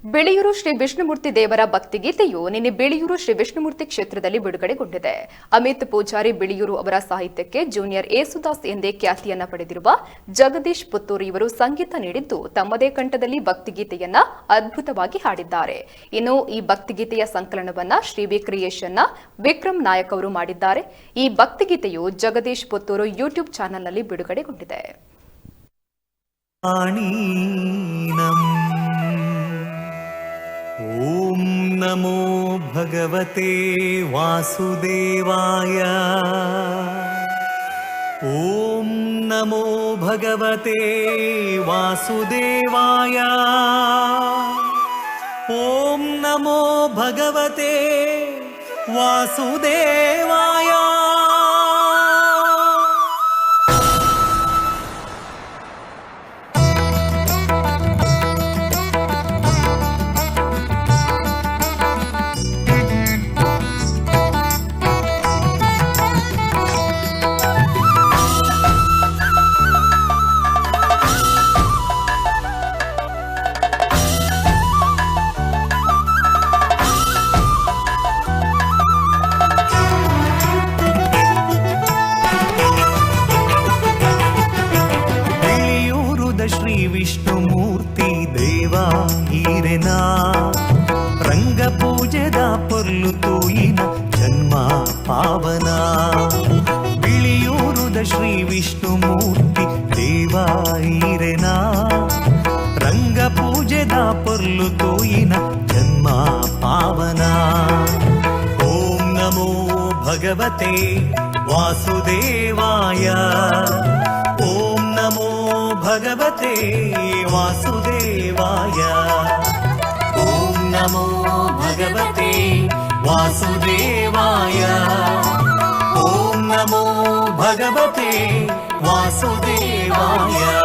ಬೆಳೆಯೂರು ಶ್ರೀ ವಿಷ್ಣುಮೂರ್ತಿ ದೇವರ ಭಕ್ತಿಗೀತೆಯು ನಿನ್ನೆ ಬೆಳೆಯೂರು ಶ್ರೀ ವಿಷ್ಣುಮೂರ್ತಿ ಕ್ಷೇತ್ರದಲ್ಲಿ ಬಿಡುಗಡೆಗೊಂಡಿದೆ. ಅಮಿತ್ ಪೂಜಾರಿ ಬೆಳೆಯೂರು ಅವರ ಸಾಹಿತ್ಯಕ್ಕೆ ಜೂನಿಯರ್ ಏಸುದಾಸ್ ಎಂದೇ ಖ್ಯಾತಿಯನ್ನ ಪಡೆದಿರುವ ಜಗದೀಶ್ ಪುತ್ತೂರು ಇವರು ಸಂಗೀತ ನೀಡಿದ್ದು ತಮ್ಮದೇ ಕಂಠದಲ್ಲಿ ಭಕ್ತಿಗೀತೆಯನ್ನ ಅದ್ಭುತವಾಗಿ ಹಾಡಿದ್ದಾರೆ. ಇನ್ನು ಈ ಭಕ್ತಿಗೀತೆಯ ಸಂಕಲನವನ್ನ ಶ್ರೀವಿ ಕ್ರಿಯೇಷನ್ನ ವಿಕ್ರಮ್ ನಾಯಕ್ ಅವರು ಮಾಡಿದ್ದಾರೆ. ಈ ಭಕ್ತಿಗೀತೆಯು ಜಗದೀಶ್ ಪುತ್ತೂರು ಯೂಟ್ಯೂಬ್ ಚಾನೆಲ್ನಲ್ಲಿ ಬಿಡುಗಡೆಗೊಂಡಿದೆ. ಓಂ ನಮೋ ಭಗವತೆ ವಾಸುದೇವಾಯ. ಓಂ ನಮೋ ಭಗವತೆ ವಾಸುದೇವಾಯ. ಓಂ ನಮೋ ಭಗವತೆ ವಾಸುದೇವಾಯ. ಶ್ರೀ ವಿಷ್ಣುಮೂರ್ತಿ ದೇವ ಈರೆನಾ ರಂಗ ಪೂಜೆದ ಪೊರ್ಲು ತೂಯಿನ ಜನ್ಮ ಪಾವನ. ಬಿಳಿಯೂರುದ ಶ್ರೀ ವಿಷ್ಣುಮೂರ್ತಿ ದೇವ ಈರೆನಾ ರಂಗ ಪೂಜೆದ ಪೊರ್ಲು ತೂಯಿನ ಜನ್ಮ ಪಾವನ. ಓಂ ನಮೋ ಭಗವತೆ ವಾಸುದೇವಾಯ. ಓಂ ನಮೋ ಭಗವತೆ ವಾಸುದೇವಾಯ. ಓಂ ನಮೋ ಭಗವತೆ ವಾಸುದೇವಾಯ. ಓಂ ನಮೋ ಭಗವತೆ ವಾಸುದೇವಾಯ.